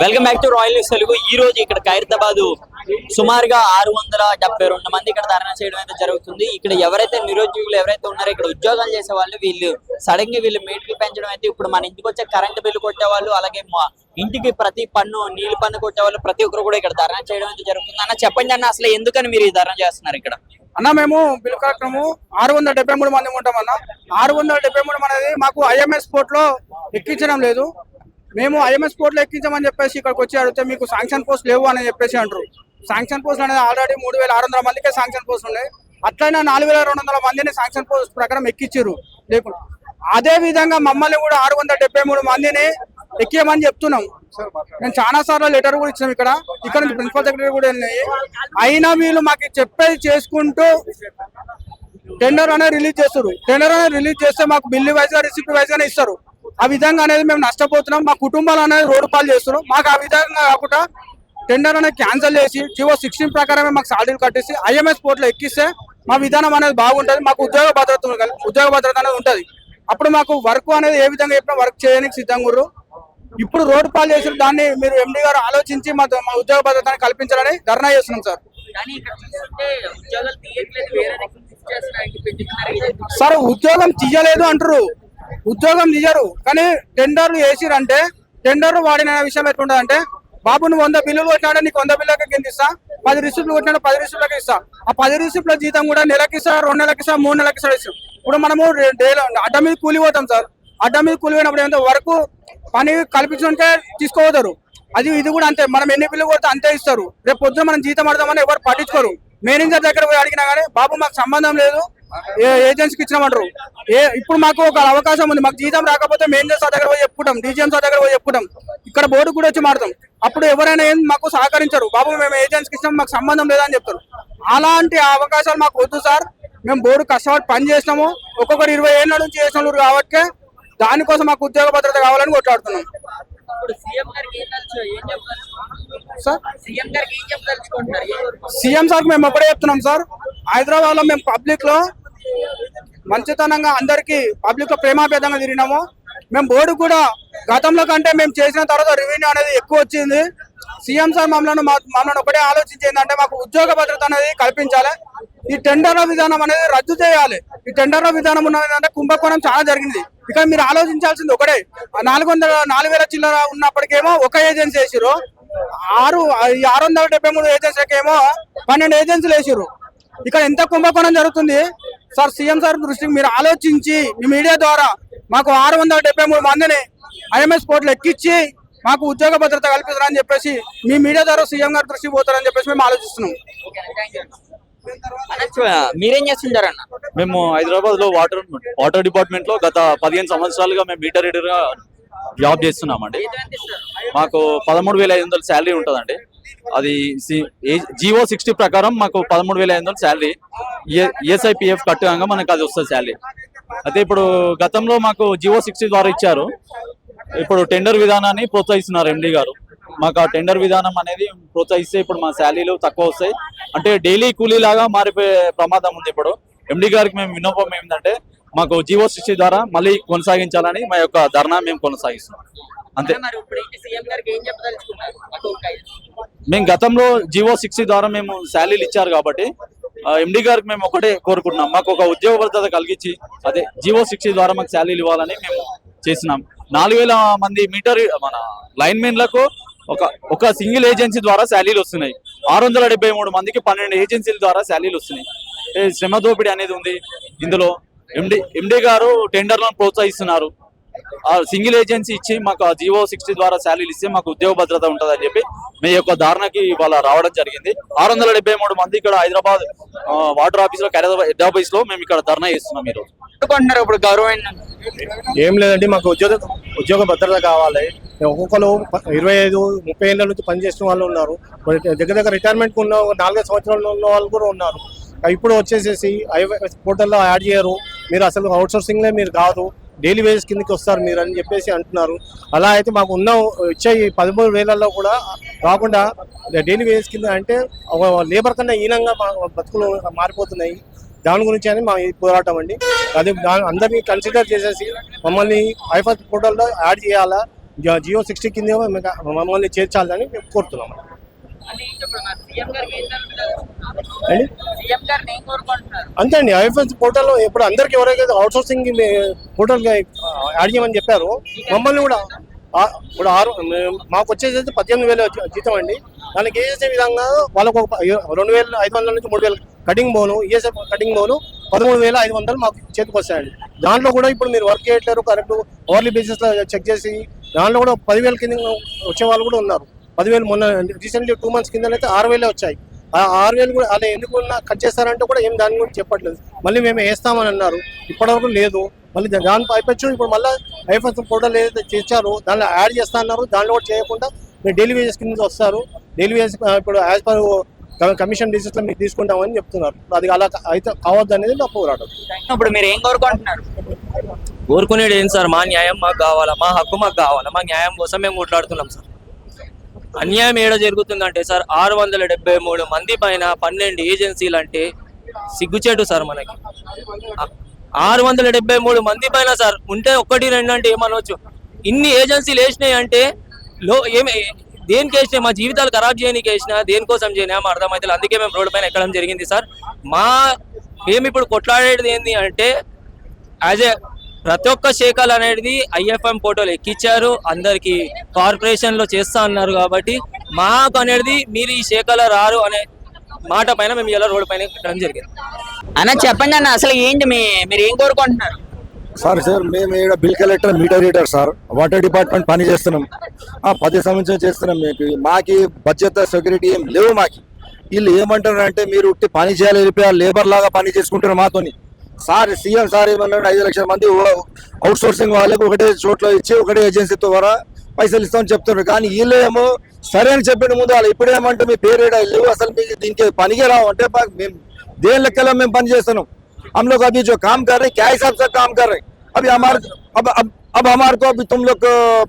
Welcome back to royal news Telugu. ఈ రోజు ఇక్కడ ఖైరతాబాద్ సుమారుగా 672 మంది ఇక్కడ ధర్నా చేయడం అయితే జరుగుతుంది. ఇక్కడ ఎవరైతే నిరుద్యోగులు ఎవరైతే ఉన్నారో ఇక్కడ ఉద్యోగాలు చేసే వాళ్ళు వీళ్ళు సడన్ గా వీళ్ళు మీటర్లు పెంచడం అయితే ఇప్పుడు మన ఇంటికి వచ్చే కరెంట్ బిల్లు కొట్టే వాళ్ళు అలాగే ఇంటికి ప్రతి పన్ను నీళ్లు పన్ను కొట్టే వాళ్ళు ప్రతి ఒక్కరు కూడా ఇక్కడ ధర్నా చేయడం అయితే జరుగుతుంది. అన్న చెప్పండి అన్న, అసలు ఎందుకని మీరు ఈ ధర్నా చేస్తున్నారు ఇక్కడ? అన్న మేము బిల్లు కలెక్టము 673 మంది ఉంటాం అన్న. 673 అనేది మాకు ఐఎంఎస్ పోర్ట్ లో ఎక్కించడం లేదు. మేము ఐఎంఎస్ పోర్ట్ లో ఎక్కించమని చెప్పేసి ఇక్కడికి వచ్చి అడిగితే మీకు శాంక్షన్ పోస్ట్ లేవు అని చెప్పేసి అంటారు. శాంక్షన్ పోస్ట్ అనేది ఆల్రెడీ 3600 మందికే శాంక్షన్ పోస్ట్ ఉన్నాయి. అట్లయినా 4200 మందిని శాంక్షన్ పోస్ట్ ప్రకారం ఎక్కించారు. లేకుండా అదే విధంగా మమ్మల్ని కూడా 673 మందిని ఎక్కియమని చెప్తున్నాం. నేను చాలా సార్లు లెటర్ కూడా ఇచ్చాం. ఇక్కడ నుంచి ప్రిన్సిపల్ సెక్రటరీ కూడా వెళ్ళినాయి. అయినా వీళ్ళు మాకు చెప్పేది చేసుకుంటూ టెండర్ అనేది రిలీజ్ చేస్తారు. టెండర్ అనేది రిలీజ్ చేస్తే మాకు బిల్లు వైజ్ గా రిసిప్ట్ వైజ్ గానే ఇస్తారు. ఆ విధంగా అనేది మేము నష్టపోతున్నాం. మా కుటుంబాలు అనేది రోడ్డు పాలు చేస్తున్నాం. మాకు ఆ విధంగా కాకుండా టెండర్ అనేది క్యాన్సిల్ చేసి జివో 16 ప్రకారమే మాకు సాలరీలు కట్టేసి ఐఎంఎస్ పోర్ట్ లో ఎక్కిస్తే మా విధానం అనేది బాగుంటుంది. మాకు ఉద్యోగ భద్రత అనేది ఉంటుంది. అప్పుడు మాకు వర్క్ అనేది ఏ విధంగా చెప్పినా వర్క్ చేయడానికి సిద్ధంగా ఉన్నారు. ఇప్పుడు రోడ్డు పాలు చేసిన దాన్ని మీరు ఎండి గారు ఆలోచించి మా ఉద్యోగ భద్రతను కల్పించాలని ధర్నా చేస్తున్నాం సార్. సార్ ఉద్యోగం తీయలేదు అంటారు, ఉద్యోగం తీయరు. కానీ టెండర్లు వేసిరంటే టెండర్ వాడిన విషయం ఎట్లుంటది అంటే, బాబు నువ్వు 100 బిల్లులు కొట్టినాడు, నీకు 100 బిల్లులకి కింద ఇస్తా, 10 రిసిప్ట్లు కొట్టినాడు 10 రిసిప్ట్లకి ఇస్తా. ఆ 10 రిసిప్ట్ల జీతం కూడా నెలకి ఇస్తా, 2 నెలలకి ఇస్తా, 3 నెలలకి ఇస్తా. ఇప్పుడు మనము అడ్డ మీద కూలి పోతాం సార్. అడ్డ మీద కూలి పోయినప్పుడు ఏంటంటే వరకు పని కల్పించడానికే తీసుకోవద్దారు. ఇది కూడా అంతే. మనం ఎన్ని బిల్లు కొడితే అంతే ఇస్తారు. రేపు పొద్దున మనం జీతం అడదామని ఎవరు పట్టించుకోరు. మేనేజర్ దగ్గర పోయి అడిగినా కానీ బాబు మాకు సంబంధం లేదు, ఏజెన్సీకి ఇచ్చినామంటారు. ఇప్పుడు మాకు ఒక అవకాశం ఉంది. మాకు జీతం రాకపోతే మేనేజర్ సార్ దగ్గర పోయి చెప్పుకుంటాం, డీజీఎం సార్ దగ్గర పోయి చెప్పుకుంటాం. ఇక్కడ బోర్డు కూడా వచ్చి మాడతాం. అప్పుడు ఎవరైనా ఏం మాకు సహకరించరు. బాబు మేము ఏజెన్సీకి ఇచ్చినాం, మాకు సంబంధం లేదని చెప్తారు. అలాంటి అవకాశాలు మాకు వద్దు సార్. మేము బోర్డు కష్టపడి పని చేసినాము. ఒక్కొక్కరు 20 ఏళ్ళ నుంచి చేసిన కాబట్టి దానికోసం మాకు ఉద్యోగ భద్రత కావాలని కొట్లాడుతున్నాం సార్. సీఎం సార్ మేము ఒకటే చెప్తున్నాం సార్. హైదరాబాద్ లో మేము పబ్లిక్ లో మంచితనంగా అందరికి పబ్లిక్ లో ప్రేమాభేదంగా తిరిగినాము. మేము బోర్డు కూడా గతంలో కంటే మేము చేసిన తర్వాత రెవెన్యూ అనేది ఎక్కువ వచ్చింది. సీఎం సార్ మమ్మల్ని ఒకటే ఆలోచించింది అంటే మాకు ఉద్యోగ భద్రత అనేది కల్పించాలి. ఈ టెండర్ల విధానం అనేది రద్దు చేయాలి. ఈ టెండర్ల విధానం ఉన్నదంటే కుంభకోణం చాలా జరిగింది. ఇక మీరు ఆలోచించాల్సింది ఒకటే, 4,000 చిల్లర ఉన్నప్పటికేమో ఒక ఏజెన్సీ వేసిరు, 673 ఏజెన్సీకేమో 12 ఏజెన్సీలు వేసిరు. ఇక్కడ ఎంత కుంభకోణం జరుగుతుంది సార్. సీఎం సార్ దృష్టికి మీరు ఆలోచించి మీ మీడియా ద్వారా మాకు 673 మందిని ఐఎంఎస్ పోర్టులు ఎక్కించి మాకు ఉద్యోగ భద్రత కల్పిస్తారని చెప్పేసి మీ మీడియా ద్వారా సీఎం గారి దృష్టికి పోతారని చెప్పేసి మేము ఆలోచిస్తున్నాం. మీరేం చేస్తుంటారన్న? మేము హైదరాబాద్ లో వాటర్ డిపార్ట్మెంట్ లో గత 15 సంవత్సరాలుగా మేము మీటర్ రీడర్ గా జాబ్ చేస్తున్నామండి. మాకు 13,500 శాలరీ ఉంటుందండి. అది జివో 60 ప్రకారం మాకు 13,500 శాలరీ. ESIPF కట్టగా మనకు అది వస్తుంది శాలరీ. అయితే ఇప్పుడు గతంలో మాకు జివో 60 ద్వారా ఇచ్చారు. ఇప్పుడు టెండర్ విధానాన్ని ప్రోత్సహిస్తున్నారు ఎండి గారు. మాకు ఆ టెండర్ విధానం అనేది ప్రోత్సహిస్తే ఇప్పుడు మా శాలరీలు తక్కువ వస్తాయి. అంటే డైలీ కూలీ లాగా మారిపోయే ప్రమాదం ఉంది. ఇప్పుడు ఎండి గారికి మేము విన్నపం ఏంటంటే మాకు జివో 60 ద్వారా మళ్ళీ కొనసాగించాలని మా యొక్క ధర్నా మేము కొనసాగిస్తున్నాం అంతే. మేము గతంలో జివో 60 ద్వారా మేము శాలరీలు ఇచ్చారు కాబట్టి ఎండి గారికి మేము ఒకటే కోరుకుంటున్నాం, మాకు ఒక ఉద్యోగ భద్రత కలిగించి అదే జివో 60 ద్వారా మాకు శాలరీలు ఇవ్వాలని మేము చేసినాం. 4,000 మంది మీటర్ మన లైన్ మెన్లకు ఒక సింగిల్ ఏజెన్సీ ద్వారా శాలరీలు వస్తున్నాయి. 673 మందికి 12 ఏజెన్సీల ద్వారా శాలరీలు వస్తున్నాయి. శ్రమ దోపిడీ అనేది ఉంది ఇందులో. ఎండి గారు టెండర్లను ప్రోత్సహిస్తున్నారు. ఆ సింగిల్ ఏజెన్సీ ఇచ్చి మాకు జివో 60 ద్వారా శాలరీలు ఇస్తే మాకు ఉద్యోగ భద్రత ఉంటుందని చెప్పి మీ యొక్క ధారణకి ఇవాళ రావడం జరిగింది. 673 మంది ఇక్కడ హైదరాబాద్ వాటర్ ఆఫీస్ లో హెడ్ ఆఫీస్ లో మేము ఇక్కడ ధర్నా చేస్తున్నాం. ఈరోజు ఇప్పుడు గౌరవం ఏం లేదండి, మాకు ఉద్యోగ భద్రత కావాలి. ఒక్కొక్కరు 25-30 ఏళ్ళ నుంచి పనిచేసిన వాళ్ళు ఉన్నారు. దగ్గర రిటైర్మెంట్ ఉన్న 4 సంవత్సరాలు ఉన్న వాళ్ళు కూడా ఉన్నారు. ఇప్పుడు వచ్చేసేసి పోర్టల్లో యాడ్ చేయరు. మీరు అసలు అవుట్ సోర్సింగ్లే మీరు కాదు, డైలీ వేజెస్ కిందకి వస్తారు మీరు అని చెప్పేసి అంటున్నారు. అలా అయితే మాకు ఉన్న ఇచ్చే 13,000 కూడా కాకుండా డైలీ వేజెస్ కింద అంటే లేబర్ కన్నా హీనంగా బతుకులు మారిపోతున్నాయి. దాని గురించి అని మా పోరాటం అండి. అది అందరినీ కన్సిడర్ చేసేసి మమ్మల్ని ఐఫాస్ పోర్టల్లో యాడ్ చేయాలా. జియో 60 కింద మమ్మల్ని చేర్చాలని మేము కోరుతున్నాం. అండి అంతే అండి. ఐఎఫ్ఎస్ పోర్టల్ ఇప్పుడు అందరికి ఎవరైతే అవుట్ సోర్సింగ్ పోర్టల్ యాడ్ చేయమని చెప్పారు మమ్మల్ని కూడా ఇప్పుడు మాకు వచ్చేసి 18,000 జీతం అండి. దానికి వేసే విధంగా వాళ్ళకు 2,500 నుంచి 3,000 కటింగ్ బోను, ఈఎస్ఐ కటింగ్ బోను 13,500 మాకు చేతికి వస్తాయండి. దాంట్లో కూడా ఇప్పుడు మీరు వర్క్ చేయట్లేరు కరెక్ట్ అవర్లీ బేసిస్ లో చెక్ చేసి దాంట్లో కూడా 10,000 కింద వచ్చే వాళ్ళు కూడా ఉన్నారు. 10,000 మొన్న రీసెంట్లీ 2 months కింద అయితే 6,000 వచ్చాయి. ఆ 6,000 కూడా అలా ఎందుకు కట్ చేస్తారంటే కూడా ఏం దాని గురించి చెప్పట్లేదు. మళ్ళీ మేము వేస్తామని అన్నారు, ఇప్పటివరకు లేదు. మళ్ళీ దాని పైపెచ్చు ఇప్పుడు మళ్ళీ ఐఎఫ్ఎస్ పోర్టల్ ఏదైతే చేశారో దానిలో యాడ్ చేస్తా అన్నారు. దానిలో కూడా చేయకుండా మీరు డైలీ వేజెస్ కింద వస్తారు. డైలీ వేజెస్ ఇప్పుడు యాజ్ పర్ కమిషన్ బేసిస్ లో మీకు తీసుకుంటామని చెప్తున్నారు. అది అలా అయితే కావద్దు అనేది నా పోరాటం. ఇప్పుడు మీరు ఏం కోరుకుంటున్నారు? కోరుకునేది ఏంటి సార్? మా న్యాయం మాకు కావాలా, మా హక్కు మాకు కావాలా. మా న్యాయం కోసం మేము కొట్లాడుతున్నాం సార్. అన్యాయం ఏడ జరుగుతుందంటే సార్ 673 మంది పైన 12 ఏజెన్సీలు అంటే సిగ్గుచేటు సార్. మనకి 673 మంది పైన సార్ ఉంటే 1-2 అంటే ఏమనవచ్చు. ఇన్ని ఏజెన్సీలు వేసినాయి అంటే దేనికి వేసినాయి? మా జీవితాలు ఖరాబ్ చేయడానికి వేసినా, దేనికోసం చేయనా మా అర్థమైతే. అందుకే మేము రోడ్డు పైన ఎక్కడం జరిగింది సార్. మేము ఇప్పుడు కొట్లాడేది ఏంటి అంటే ప్రతి ఒక్క శాఖలు అనేది ఐఎఫ్ఎం పోర్టల్ ఎక్కించారు, అందరికి కార్పొరేషన్ లో చేస్తా అన్నారు. కాబట్టి మాకు అనేది మీరు ఈ శాఖలో రారు అనే మాట పైన మేము ఇలా రోడ్డు పైన ఎక్కడం జరిగింది. అన్న చెప్పండి అన్న, అసలు ఏంటి మీరు ఏం కోరుకుంటున్నారు? సార్ మేము ఇక్కడ bill collector meter reader sir, water department పని చేస్తున్నాం. 10 సంవత్సరం చేస్తున్నాం. మాకి బడ్జెట్ సెక్యూరిటీ ఏం లేవు. మాకి వీళ్ళు ఏమంటారు అంటే మీరు ఉట్టి పని చేయాలి, వెళ్ళిపోయారు, లేబర్ లాగా పని చేసుకుంటారు మాతోని. సార్ సీఎం సార్ ఏమన్నాడు 5 లక్షల మంది అవుట్ సోర్సింగ్ వాళ్ళకి ఒకటే చోట్ల ఇచ్చి ఒకటే ఏజెన్సీ ద్వారా పైసలు ఇస్తామని చెప్తున్నారు. కానీ వీళ్ళు ఏమో సరే అని చెప్పిన ముందు వాళ్ళు ఇప్పుడు ఏమంటే మీ పేరేడా లేవు, అసలు మీకు దీనికి పనికే రావు అంటే మేము దేని లెక్కలో మేము పని చేస్తున్నాం. हम लोग अभी जो काम कर रहे हैं क्या हिसाब से काम कर रहे हैं? अभी अब हमारे को अभी तुम लोग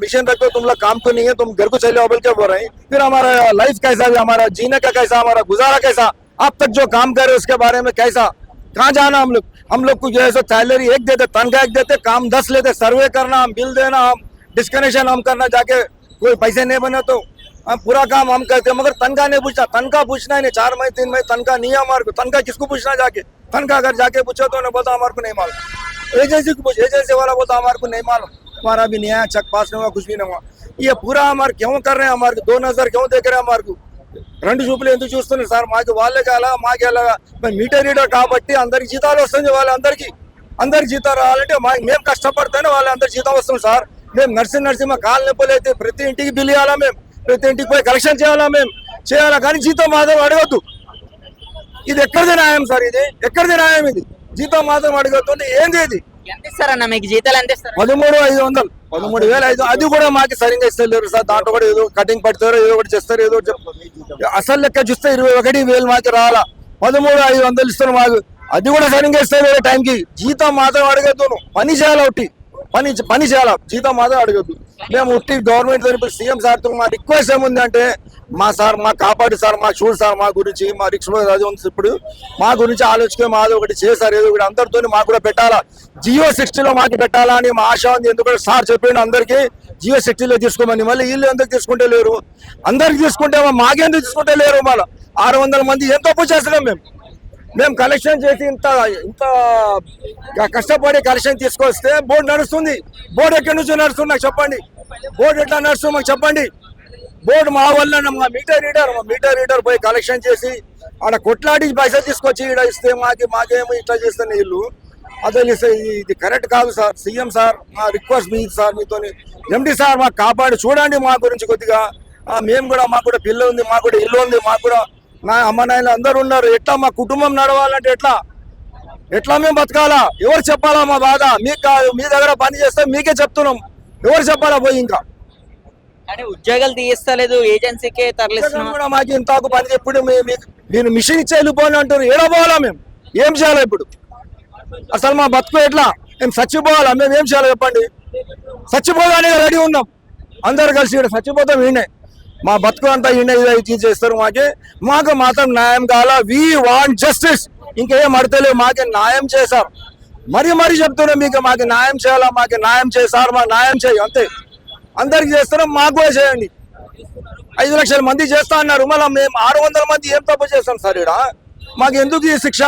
मिशन रखो, तुम लोग काम को नहीं है, तुम घर को चले बोल के बोल रहे हैं. फिर हमारा लाइफ कैसा है, हमारा जीने का कैसा, हमारा गुजारा कैसा, अब तक जो काम कर रहे हैं उसके बारे में कैसा, कहाँ जाना हम लोग को जो है सो सैलरी 1 देते, तनख्वाह 1 देते, काम 10 लेते, सर्वे करना, हम बिल देना, हम डिस्कनेक्शन हम करना, जाके कोई पैसे नहीं बने तो पूरा काम हम करते, मगर तनख्वाह नहीं पूछना. तनख्वाह पूछना ही नहीं, 4 महीने 3 महीने तनख्वाह नहीं है हमारे को. तनख्वाह किसको पूछना जाके? तनख्वाह अगर जाके पूछो तो उन्हें बोलता हमारे को नहीं मालूम. एजेंसी को पूछ, एजेंसी वाला बोलता हमारे को नहीं मालूम, हमारा भी नहीं आया, चेक पास नहीं हुआ, कुछ भी नहीं हुआ. ये पूरा हमारे क्यों कर रहे हैं? हमारे को 2 नजर क्यों देख रहे हैं? हमारे को 2 చూపులు ఎందుకు చూస్తున్నారు సార్? మాకు వాళ్ళకి అలా మాకు అలాగా. మీటర్ రీడర్ కాబట్టి అందరికి జీతాలు వస్తుంది. వాళ్ళందరికీ జీతాలు రావాలంటే మేము కష్టపడితేనే వాళ్ళందరికీ జీతం వస్తుంది సార్. మేము నర్సింగ్ మా కాలు నొప్పులు అయితే ప్రతి ఇంటికి బిల్ ఇవ్వాలా, మేము ప్రతి ఇంటికి పోయి కలెక్షన్ చేయాలా, మేము చేయాలా. కానీ జీతం మాత్రం అడగద్దు. ఇది ఎక్కడిది న్యాయం సార్? ఇది ఎక్కడిది న్యాయం? ఇది జీతం మాత్రం అడగద్దు. ఏంది ఇది? ఎంత ఇస్తారన్న మీకు జీతాలు? ఎంత ఇస్తారు? 13,500, 13,500. అది కూడా మాకు సరిగ్గా ఇస్తలేరు సార్. దాంట్లో కూడా ఏదో కటింగ్ పడతారు, ఏదో ఒకటి చేస్తారు, ఏదో అసలు లెక్క చూస్తే 21,000 మాకు రావాలా, 13,500 ఇస్తారు మాకు. అది కూడా సరిగ్గా ఇస్తారు టైంకి. జీతం మాత్రం అడగద్దు. పని చేయాలి, ఒకటి పని చేయాలా, జీతం మాత్రం అడగద్దు. మేము ఉట్టి గవర్నమెంట్ తరపు సీఎం సార్తో మా రిక్వెస్ట్ ఏముంది అంటే మా సార్ మాకు కాపాడు సార్, మాకు చూడు సార్, మా గురించి మా రిక్స్ అది ఉంది. ఇప్పుడు మా గురించి ఆలోచించుకొని మాది ఒకటి చేశారు, ఏదో ఒకటి అందరితో మాకు కూడా పెట్టాలా. జియో 60లో మాకు పెట్టాలా అని మా ఆశ ఉంది. ఎందుకంటే సార్ చెప్పిండు అందరికి జియో 60లో తీసుకోమని. మళ్ళీ వీళ్ళు ఎందుకు తీసుకుంటే లేరు? అందరికి తీసుకుంటే మాకెందుకు తీసుకుంటే లేరు? మళ్ళీ 600 మంది ఎంత తప్పు చేస్తున్నాం మేము కలెక్షన్ చేసి ఇంత కష్టపడి కలెక్షన్ తీసుకొస్తే బోర్డు నడుస్తుంది. బోర్డు ఎక్కడి నుంచి నడుస్తుంది నాకు చెప్పండి. బోర్డు ఎట్లా నడుస్తుంది మాకు చెప్పండి. బోర్డు మా వల్ల మా మీటర్ రీడర్ పోయి కలెక్షన్ చేసి ఆడ కొట్లాడి పైసలు తీసుకొచ్చి ఈడ ఇస్తే మాకేమో ఇట్లా చేస్తాను వీళ్ళు. అసలు ఇది కరెక్ట్ కాదు సార్. సీఎం సార్ మా రిక్వెస్ట్ మీ సార్, మీతో ఎండి సార్ మాకు కాపాడి చూడండి మా గురించి కొద్దిగా. మేము కూడా మాకు కూడా పిల్ల ఉంది, మాకు కూడా ఇల్లు ఉంది, మాకు కూడా నా అమ్మ నాయన అందరు ఉన్నారు. ఎట్లా మా కుటుంబం నడవాలంటే ఎట్లా మేము బతకాలా? ఎవరు చెప్పాలా మా బాధ? మీకు కాదు, మీ దగ్గర పని చేస్తే మీకే చెప్తున్నాం. ఎవరు చెప్పాలా పోయి? ఇంకా కానీ ఉద్యోగాలు తీస్తలేదు, ఏజెన్సీకే తరలిస్తున్నాం కూడా. మాకు ఇంతకు పని ఎప్పుడు మీరు మిషన్ ఇచ్చి వెళ్ళిపోవాలి అంటారు. ఏడా పోవాలా? మేము ఏం చేయాలి ఇప్పుడు? అసలు మా బతుకు ఎట్లా? మేము చచ్చిపోవాలా? మేము ఏం చేయాలి చెప్పండి? చచ్చిపోగానే రెడీ ఉన్నాం అందరు కలిసి. ఇక్కడ చచ్చిపోతాం. ఈయనే మా బతుకు అంతా ఈయన చేస్తారు. మాకు మాత్రం న్యాయం కావాలా. We want justice. ఇంకేం అడతలేవు, మాకే న్యాయం చేశారు. మరీ చెప్తున్నాం మీకు, మాకు న్యాయం చేయాలా, మాకు న్యాయం చేశారు, మాకు న్యాయం చేయి అంతే. అందరికి చేస్తున్నాం, మాకు కూడా చేయండి. 5 లక్షల మంది చేస్తా అన్నారు, మళ్ళీ మేము 600 మంది ఏం తప్పు చేస్తాం సార్ ఇక్కడ? మాకు ఎందుకు ఈ శిక్ష?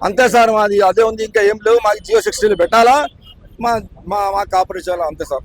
అంతే సార్, మాది అదే ఉంది, ఇంకా ఏం లేవు. మాకు జియో 60 పెట్టాలా, మా కాపరేషన్ అంతే సార్.